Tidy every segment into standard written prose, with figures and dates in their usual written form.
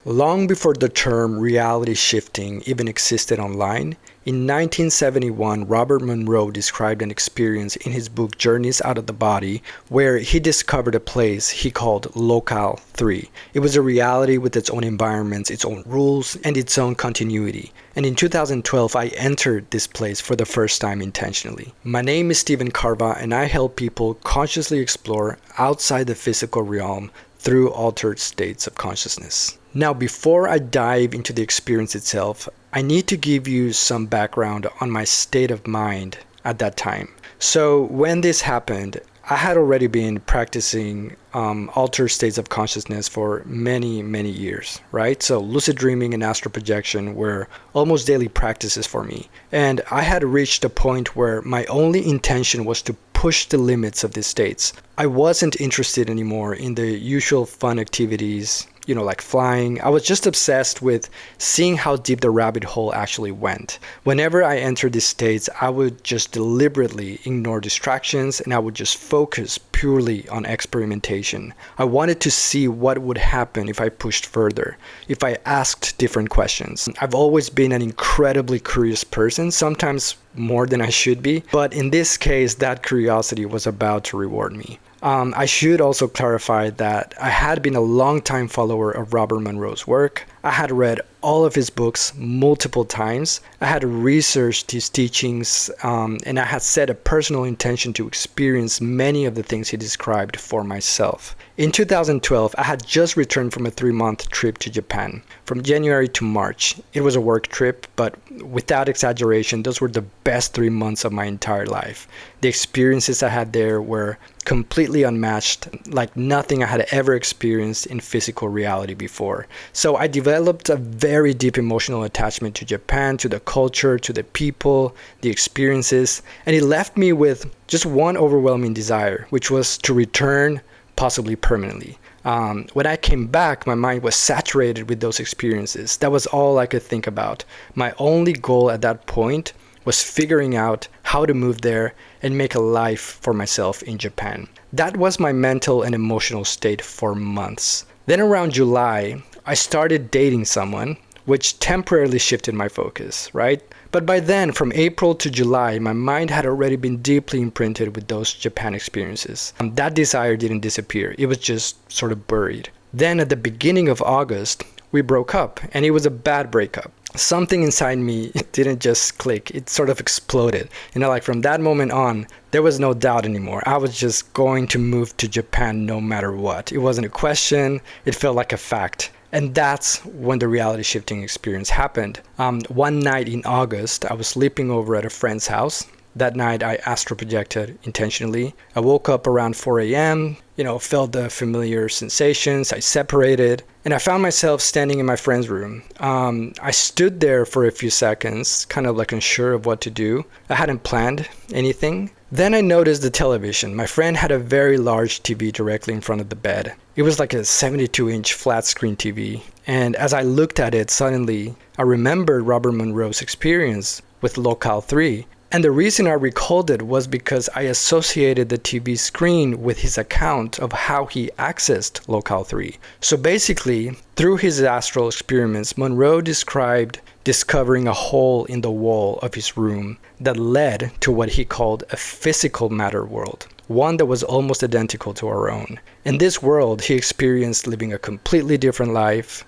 Long before the term reality shifting even existed online, in 1971, Robert Monroe described an experience in his book Journeys Out of the Body where he discovered a place he called Locale 3. It was a reality with its own environments, its own rules, and its own continuity. And in 2012, I entered this place for the first time intentionally. My name is Stephen Carva, and I help people consciously explore outside the physical realm through altered states of consciousness. Now, before I dive into the experience itself, I need to give you some background on my state of mind at that time. So when this happened, I had already been practicing altered states of consciousness for many years, right? So lucid dreaming and astral projection were almost daily practices for me. And I had reached a point where my only intention was to push the limits of these states. I wasn't interested anymore in the usual fun activities, like flying. I was just obsessed with seeing how deep the rabbit hole actually went. Whenever I entered these states, I would just deliberately ignore distractions and I would just focus purely on experimentation. I wanted to see what would happen if I pushed further, if I asked different questions. I've always been an incredibly curious person, sometimes more than I should be, but in this case, that curiosity was about to reward me. I should also clarify that I had been a long-time follower of Robert Monroe's work. I had read all of his books multiple times. I had researched his teachings, and I had set a personal intention to experience many of the things he described for myself. In 2012, I had just returned from a 3-month trip to Japan, from January to March. It was a work trip, but without exaggeration, those were the best 3 months of my entire life. The experiences I had there were completely unmatched, like nothing I had ever experienced in physical reality before. So I developed a very deep emotional attachment to Japan, to the culture, to the people, the experiences, and it left me with just one overwhelming desire, which was to return, possibly permanently. When I came back, my mind was saturated with those experiences. That was all I could think about. My only goal at that point was figuring out how to move there and make a life for myself in Japan. That was my mental and emotional state for months. Then around July, I started dating someone, which temporarily shifted my focus, right? But by then, from April to July, my mind had already been deeply imprinted with those Japan experiences. That desire didn't disappear. It was just sort of buried. Then at the beginning of August, we broke up, and it was a bad breakup. Something inside me didn't just click, it sort of exploded. Like from that moment on, there was no doubt anymore. I was just going to move to Japan no matter what. It wasn't a question, it felt like a fact. And that's when the reality shifting experience happened. One night in August, I was sleeping over at a friend's house. That night, I astral projected intentionally. I woke up around 4 a.m., felt the familiar sensations. I separated, and I found myself standing in my friend's room. I stood there for a few seconds, kind of like unsure of what to do. I hadn't planned anything. Then I noticed the television. My friend had a very large TV directly in front of the bed. It was like a 72-inch flat screen TV. And as I looked at it, suddenly, I remembered Robert Monroe's experience with Locale 3. And the reason I recalled it was because I associated the TV screen with his account of how he accessed Locale 3. So basically, through his astral experiments, Monroe described discovering a hole in the wall of his room that led to what he called a physical matter world, one that was almost identical to our own. In this world, he experienced living a completely different life,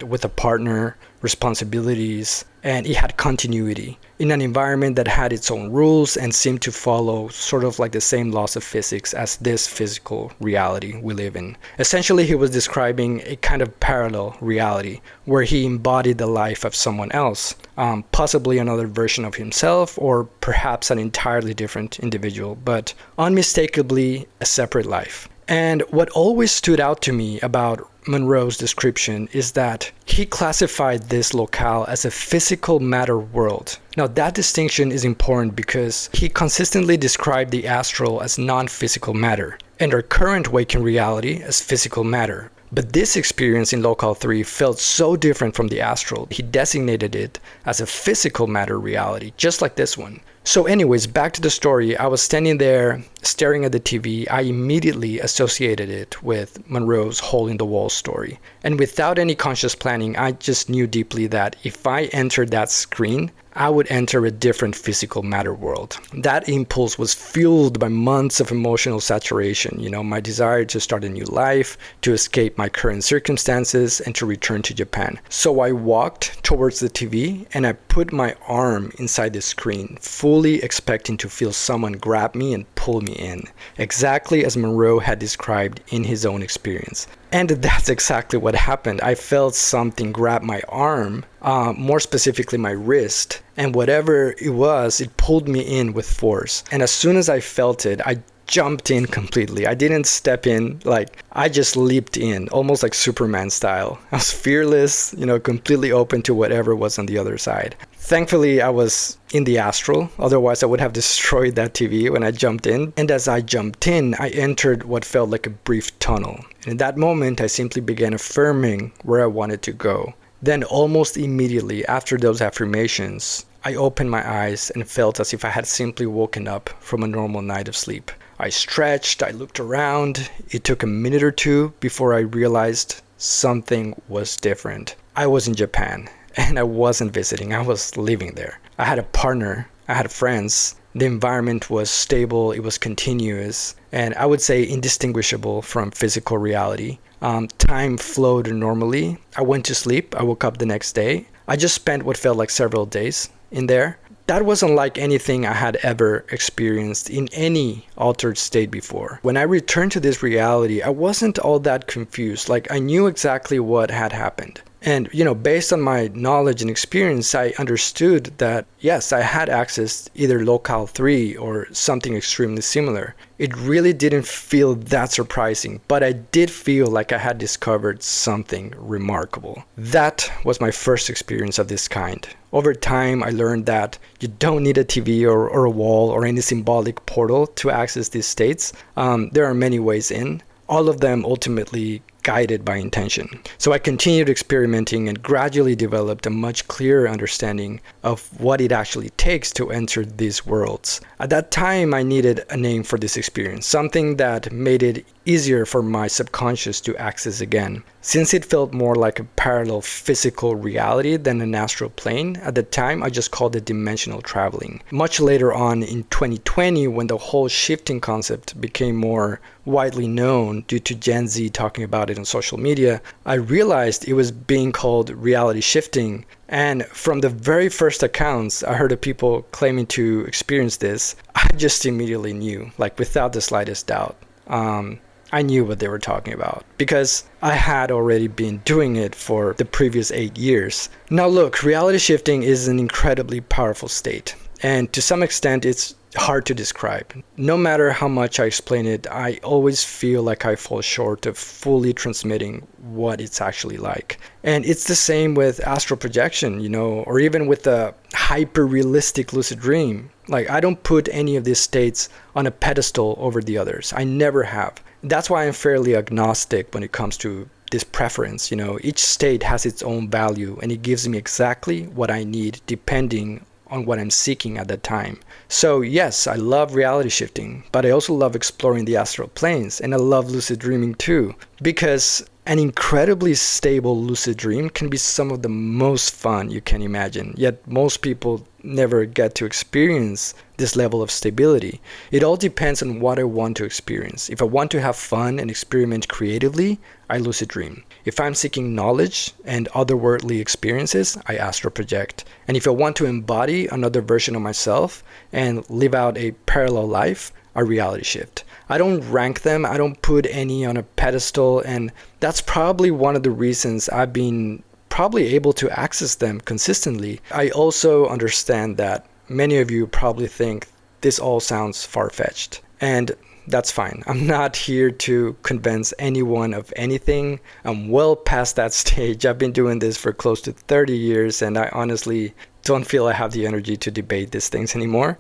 with a partner, responsibilities, and he had continuity in an environment that had its own rules and seemed to follow sort of like the same laws of physics as this physical reality we live in. Essentially, he was describing a kind of parallel reality where he embodied the life of someone else, possibly another version of himself or perhaps an entirely different individual, but unmistakably a separate life. And what always stood out to me about Monroe's description is that he classified this locale as a physical matter world. Now that distinction is important because he consistently described the astral as non-physical matter and our current waking reality as physical matter. But this experience in Local 3 felt so different from the astral. He designated it as a physical matter reality, just like this one. So anyways, back to the story. I was standing there staring at the TV. I immediately associated it with Monroe's hole in the wall story. And without any conscious planning, I just knew deeply that if I entered that screen, I would enter a different physical matter world. That impulse was fueled by months of emotional saturation, my desire to start a new life, to escape my current circumstances, and to return to Japan. So I walked towards the TV and I put my arm inside the screen, fully expecting to feel someone grab me and pull me in, exactly as Monroe had described in his own experience. And that's exactly what happened. I felt something grab my arm, more specifically my wrist, and whatever it was, it pulled me in with force. And as soon as I felt it, I jumped in completely. I didn't step in, I just leaped in, almost like Superman style. I was fearless, completely open to whatever was on the other side. Thankfully, I was in the astral, otherwise I would have destroyed that TV when I jumped in. And as I jumped in, I entered what felt like a brief tunnel. And in that moment, I simply began affirming where I wanted to go. Then almost immediately after those affirmations, I opened my eyes and felt as if I had simply woken up from a normal night of sleep. I stretched, I looked around. It took a minute or two before I realized something was different. I was in Japan. And I wasn't visiting, I was living there. I had a partner, I had friends. The environment was stable, it was continuous, and I would say indistinguishable from physical reality. Time flowed normally. I went to sleep, I woke up the next day. I just spent what felt like several days in there. That wasn't like anything I had ever experienced in any altered state before. When I returned to this reality, I wasn't all that confused. I knew exactly what had happened. And, based on my knowledge and experience, I understood that, yes, I had accessed either Locale 3 or something extremely similar. It really didn't feel that surprising, but I did feel like I had discovered something remarkable. That was my first experience of this kind. Over time, I learned that you don't need a TV or a wall or any symbolic portal to access these states. There are many ways in, all of them ultimately guided by intention. So I continued experimenting and gradually developed a much clearer understanding of what it actually takes to enter these worlds. At that time, I needed a name for this experience, something that made it easier for my subconscious to access again. Since it felt more like a parallel physical reality than an astral plane, at the time I just called it dimensional traveling. Much later on in 2020, when the whole shifting concept became more widely known due to Gen Z talking about it on social media, I realized it was being called reality shifting. And from the very first accounts I heard of people claiming to experience this, I just immediately knew, without the slightest doubt. I knew what they were talking about because I had already been doing it for the previous 8 years. Now look, reality shifting is an incredibly powerful state, and to some extent it's hard to describe. No matter how much I explain it, I always feel like I fall short of fully transmitting what it's actually like. And it's the same with astral projection, or even with the hyper-realistic lucid dream. I don't put any of these states on a pedestal over the others. I never have. That's why I'm fairly agnostic when it comes to this preference. Each state has its own value and it gives me exactly what I need depending on what I'm seeking at that time. So yes, I love reality shifting, but I also love exploring the astral planes, and I love lucid dreaming too, because an incredibly stable lucid dream can be some of the most fun you can imagine, yet most people never get to experience this level of stability. It all depends on what I want to experience. If I want to have fun and experiment creatively, I lucid dream. If I'm seeking knowledge and otherworldly experiences, I astral project. And if I want to embody another version of myself and live out a parallel life, I reality shift. I don't rank them, I don't put any on a pedestal, and that's probably one of the reasons I've been probably able to access them consistently. I also understand that many of you probably think this all sounds far-fetched, and that's fine. I'm not here to convince anyone of anything. I'm well past that stage. I've been doing this for close to 30 years, and I honestly don't feel I have the energy to debate these things anymore.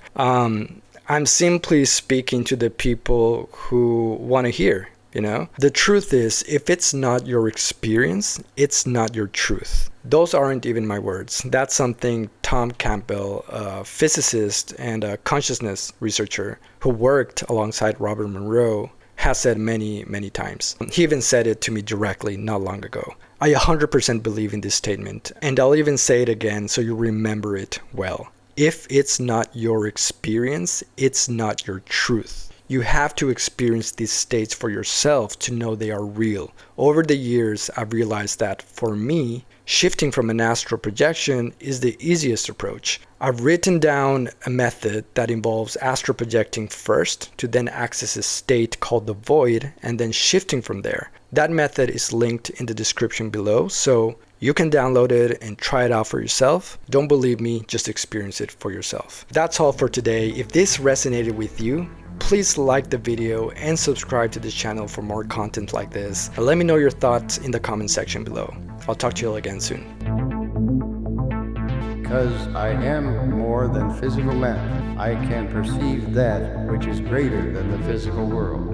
I'm simply speaking to the people who want to hear. you know? The truth is, if it's not your experience, it's not your truth. Those aren't even my words. That's something Tom Campbell, a physicist and a consciousness researcher who worked alongside Robert Monroe, has said many, many times. He even said it to me directly not long ago. I 100% believe in this statement, and I'll even say it again so you remember it well. If it's not your experience, it's not your truth. You have to experience these states for yourself to know they are real. Over the years, I've realized that for me, shifting from an astral projection is the easiest approach. I've written down a method that involves astral projecting first to then access a state called the void and then shifting from there. That method is linked in the description below, so you can download it and try it out for yourself. Don't believe me, just experience it for yourself. That's all for today. If this resonated with you, please like the video and subscribe to this channel for more content like this. And let me know your thoughts in the comment section below. I'll talk to you all again soon. Because I am more than physical matter, I can perceive that which is greater than the physical world.